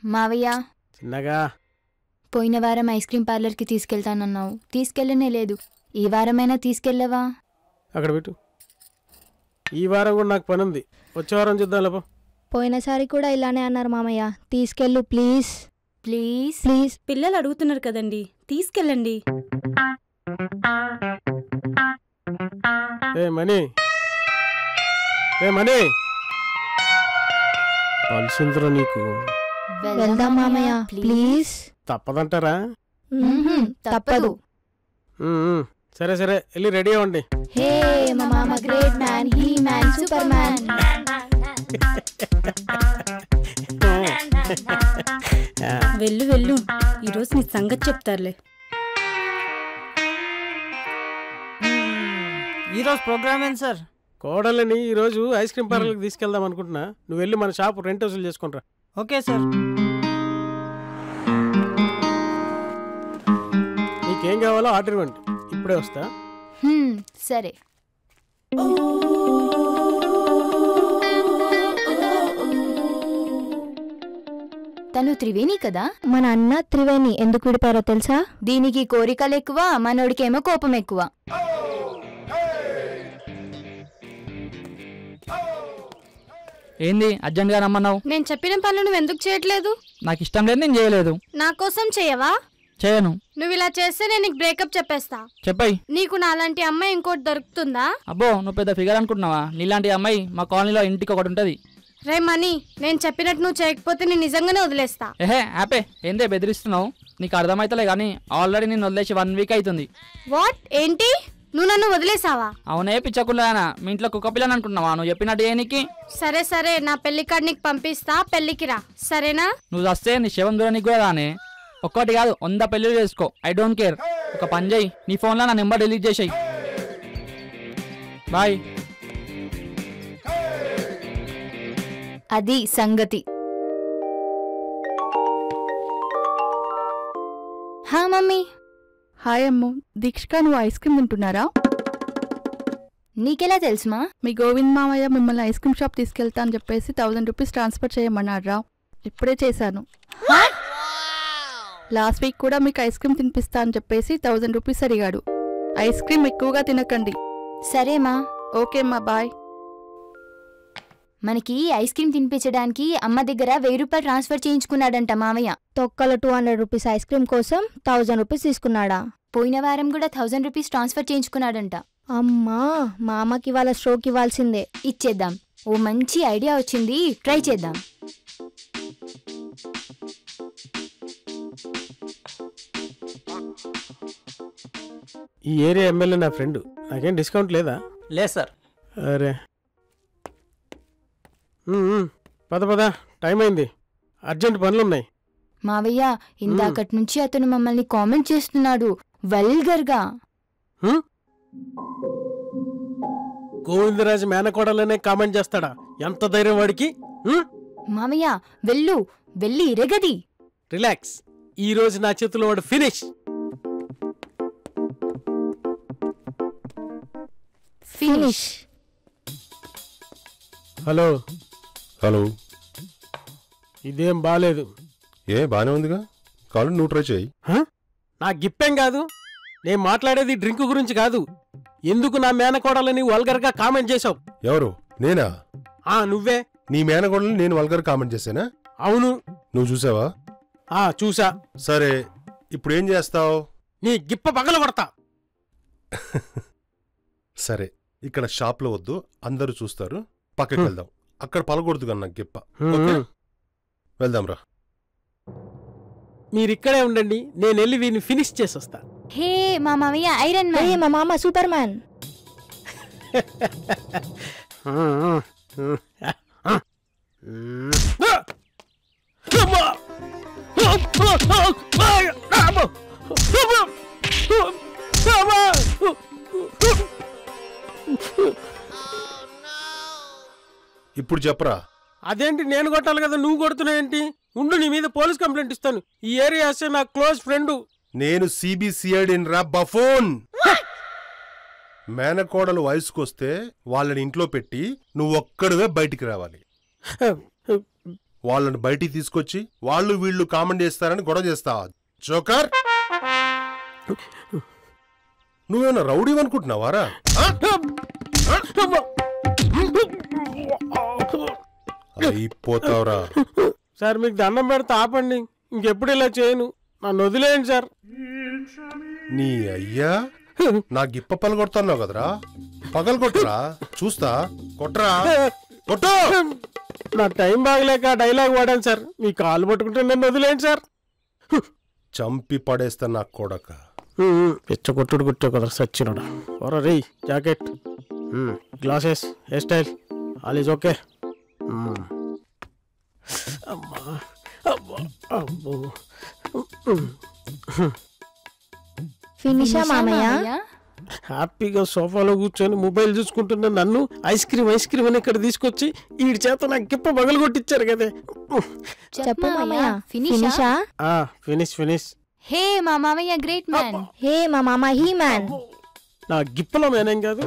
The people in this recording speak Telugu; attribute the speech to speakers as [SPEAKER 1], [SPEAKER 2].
[SPEAKER 1] మావయ్య
[SPEAKER 2] చిన్నగా
[SPEAKER 1] పోయిన వారం ఐస్ క్రీమ్ పార్లర్కి తీసుకెళ్తానన్నావు, తీసుకెళ్ళనే లేదు. ఈ వారమైనా తీసుకెళ్ళవా?
[SPEAKER 2] అక్కడ పెట్టు. ఈ వారం కూడా నాకు పని ఉంది, వచ్చే వారం చూద్దాం లేపో.
[SPEAKER 3] పోయినసారి కూడా ఇలానే అన్నారు మామయ్య, తీసుకెళ్ళు ప్లీజ్
[SPEAKER 1] ప్లీజ్
[SPEAKER 3] ప్లీజ్.
[SPEAKER 4] పిల్లలు అడుగుతున్నారు కదండి, తీసుకెళ్ళండి.
[SPEAKER 2] ఏ మనీ, ఏ మనీ, కలిసిందిరా నీకు.
[SPEAKER 3] వెళ్దాం మామయ్య ప్లీజ్.
[SPEAKER 2] తప్పదంటారా?
[SPEAKER 3] తప్పదు.
[SPEAKER 2] సరే సరే, వెళ్ళి రెడీ అవ్వండి.
[SPEAKER 3] హే మా మామ great man, he man, super man.
[SPEAKER 4] వెళ్ళు వెళ్ళు, ఈరోజు నీ సంగతి చెప్తారులే.
[SPEAKER 5] ఈరోజు ప్రోగ్రామ్ ఏంటి సార్?
[SPEAKER 2] కోడలని ఈరోజు ఐస్ క్రీమ్ పార్లర్కి తీసుకెళ్దాం అనుకుంటున్నా. నువ్వు వెళ్ళి మన షాప్ రెంట్ వసూలు చేసుకుంటా.
[SPEAKER 5] Okay sir.
[SPEAKER 2] నీకేం కావాలో ఆర్డర్ ఇవ్వండి, ఇప్పుడే వస్తా.
[SPEAKER 1] సరే. తను త్రివేణి కదా?
[SPEAKER 3] మన అన్న త్రివేణి. ఎందుకు విడిపారో తెలుసా?
[SPEAKER 1] దీనికి కోరికలు ఎక్కువ, మనోడికేమో కోపం ఎక్కువ.
[SPEAKER 5] ఏంది అర్జెంట్గా రమ్మన్నావు?
[SPEAKER 4] నేను చెప్పిన పనులు నువ్వు ఎందుకు చేయట్లేదు?
[SPEAKER 5] నాకు ఇష్టం లేదు, నేను చేయలేదు.
[SPEAKER 4] నా కోసం చేయవా?
[SPEAKER 5] చేయను.
[SPEAKER 4] నువ్వు ఇలా చేస్తే నేను నీకు బ్రేకప్ చెప్పేస్తా.
[SPEAKER 5] చెప్పాయి.
[SPEAKER 4] నీకు నాలాంటి అమ్మాయి ఇంకోటి దొరుకుతుందా?
[SPEAKER 5] అబ్బో, నువ్వు పెద్ద ఫిగర్ అనుకుంటున్నావా? నీలాంటి అమ్మాయి మా కాలనీలో ఇంటికి ఒకటి ఉంటుంది.
[SPEAKER 4] రే మనీ, నేను చెప్పినట్టు నువ్వు చేయకపోతే నేను నిజంగానే వదిలేస్తా.
[SPEAKER 5] ఏహే ఆపే, ఏందే బెదిరిస్తున్నావు? నీకు అర్థమైతలే కానీ ఆల్రెడీ నేను వదిలేసి 1 వీక్ అవుతుంది.
[SPEAKER 4] వాట్? ఏంటి? నువ్వు నన్ను వదిలేసావా?
[SPEAKER 5] అవునే పిచ్చకుల్లానా, మీ ఇంట్లో కుక్క పిల్లని అనుకుంటున్నావా? నువ్వు చెప్పినట్టు ఏనికి?
[SPEAKER 4] సరే సరే, నా పెళ్లి కార్డు నీకు పంపిస్తా, పెళ్లికి రా, సరేనా?
[SPEAKER 5] నువ్వు వస్తే నీ శవం దూరానికి కూడా రానే. ఒక్కటి కాదు 100 పెళ్ళిళ్ళు చేసుకో, ఐ డోంట్ కేర్. ఒక పని చేయి, నీ ఫోన్లో నా నెంబర్ డిలీట్ చేసేయి. బాయ్.
[SPEAKER 1] అది సంగతి. హా మమ్మీ.
[SPEAKER 6] హాయ్ అమ్ము. దీక్షిక, నువ్వు ఐస్ క్రీమ్ తింటున్నారా?
[SPEAKER 1] నీకెలా తెలుసుమా?
[SPEAKER 6] మీ గోవింద్ మామయ్య మిమ్మల్ని ఐస్ క్రీమ్ షాప్ తీసుకెళ్తా అని చెప్పేసి 1000 రూపీస్ ట్రాన్స్ఫర్ చేయమన్నారా? ఇప్పుడే చేశాను. లాస్ట్ వీక్ కూడా మీకు ఐస్ క్రీమ్ తినిపిస్తా అని చెప్పేసి 1000 రూపీస్ అడిగాడు. ఐస్ క్రీమ్ ఎక్కువగా తినకండి.
[SPEAKER 1] సరేమా.
[SPEAKER 6] ఓకే అమ్మా, బాయ్.
[SPEAKER 1] మనకి ఐస్ క్రీమ్ తినిపించడానికి అమ్మ దగ్గర 1000 రూపాయలు ట్రాన్స్ఫర్ చేయించుకున్నాడంట మామయ్య.
[SPEAKER 3] తొక్కల 200 రూపీస్ ఐస్ క్రీమ్ కోసం 1000 రూపీస్ తీసుకున్నాడా?
[SPEAKER 1] పోయిన వారం కూడా 1000 రూపీస్ ట్రాన్స్ఫర్ చేయించుకున్నాడంట.
[SPEAKER 3] అమ్మా, మామకి ఇవాళ స్ట్రోక్ ఇవ్వాల్సిందే.
[SPEAKER 1] ఇచ్చేద్దాం. ఓ మంచి ఐడియా వచ్చింది, ట్రై చేద్దాం.
[SPEAKER 2] ఈ ఏరియా ఎమ్మెల్యే నా ఫ్రెండ్, నాకేం డిస్కౌంట్ లేదా?
[SPEAKER 5] లేదు సార్.
[SPEAKER 2] అరే పద పద, టైం అయింది, అర్జెంట్ పనులున్నాయి.
[SPEAKER 1] మావయ్య, ఇందాకటి నుంచి అతను మమ్మల్ని కామెంట్ చేస్తున్నాడు వల్గర్గా.
[SPEAKER 2] గోవిందరాజు మేనకోడలనే కామెంట్ చేస్తాడా? ఎంత ధైర్యం వాడికి?
[SPEAKER 1] మావయ్య వెళ్ళు, వెళ్ళి ఇరగది.
[SPEAKER 2] రిలాక్స్, ఈ రోజు నా చేతిలో వాడు ఫినిష్.
[SPEAKER 3] ఫినిష్.
[SPEAKER 2] Hello
[SPEAKER 7] hello.
[SPEAKER 2] ఇదేం బాలేదు.
[SPEAKER 7] ఏ బానే ఉందిగా, కాలు నువ్వు ట్రై చేయి.
[SPEAKER 2] నా గిప్పేం కాదు, నేను మాట్లాడేది డ్రింక్ గురించి కాదు. ఎందుకు నా మేనకోడలని వల్గర్గా కామెంట్ చేశావు?
[SPEAKER 7] ఎవరు? నేనా?
[SPEAKER 2] నువ్వే.
[SPEAKER 7] నీ మేనకోడలని నేను వల్గర్ కామెంట్ చేశానా?
[SPEAKER 2] అవును.
[SPEAKER 7] నువ్వు చూసావా?
[SPEAKER 2] చూసా.
[SPEAKER 7] సరే, ఇప్పుడు ఏం చేస్తావు?
[SPEAKER 2] నీ గిప్ప పగల కొడతా.
[SPEAKER 7] సరే, ఇక్కడ షాప్లో వద్దు, అందరూ చూస్తారు, పక్కకి వెళ్దాం. అక్కడ పలకూడదు కన్నా గిప్ప. వెళ్దాం రా.
[SPEAKER 2] మీరిక్కడే ఉండండి, నేను వెళ్ళి వీడిని ఫినిష్ చేసొస్తా.
[SPEAKER 1] హే మా మామయ్య ఐరన్ మ్యాన్.
[SPEAKER 3] మా మామ సూపర్ మ్యాన్.
[SPEAKER 7] ఇప్పుడు చెప్పరా.
[SPEAKER 2] అదేంటి నేను కొట్టాలి కదా, నువ్వు కొడుతున్నావేంటి? ఉండు, నీ మీద పోలీస్ కంప్లైంట్ ఇస్తాను. ఈ ఏరియా నా క్లోజ్ ఫ్రెండ్.
[SPEAKER 7] నేను సిబిసిఐడి రా బఫోన్. మేనకోడలు వయసుకొస్తే వాళ్ళని ఇంట్లో పెట్టి నువ్వు ఒక్కడివే బయటికి రావాలి. వాళ్ళని బయటికి తీసుకొచ్చి వాళ్ళు వీళ్ళు కామెంట్ చేస్తారని గొడవ చేస్తా జోకర్. నువ్వేమన్నా రౌడీ అనుకుంటున్నావారా? అయిపోతావురా.
[SPEAKER 2] సార్ మీకు దండం పెడితే ఆపండి, ఇంకెప్పుడు ఇలా చేయను, నన్ను వదిలేయండి సార్.
[SPEAKER 7] నీ అయ్యా నా గిప్ప పగలగొడుతున్నావు కదరా, పగలగొట్టరా చూస్తా. కొట్రా కొట్టు.
[SPEAKER 2] నా టైం బాగలేక డైలాగ్ వాడాను సార్, మీ కాలు పట్టుకుంటే నన్ను వదిలేయండి సార్.
[SPEAKER 7] చంపి పడేస్తా నా కొడక.
[SPEAKER 2] పిచ్చ కొట్టుడు కుట్టే కదా సచ్చినోడా. ఓరా రే jacket, glasses, hair style, all is okay.
[SPEAKER 3] ఫినిషా మామయ్య?
[SPEAKER 2] హ్యాపీగా సోఫాలో కూర్చొని మొబైల్ చూసుకుంటున్న నన్ను ఐస్ క్రీమ్ అని ఇక్కడ తీసుకొచ్చి వీడి చేత నాకు గిప్ప పగలు కొట్టించారు కదే.
[SPEAKER 3] చెప్పు మామయ్య. ఫినిషా?
[SPEAKER 2] ఫినిష్.
[SPEAKER 1] హే మా మామయ్య గ్రేట్ మ్యాన్.
[SPEAKER 3] హే మా మామ హీ మ్యాన్.
[SPEAKER 2] నా గిప్పలో మేనేం కాదు,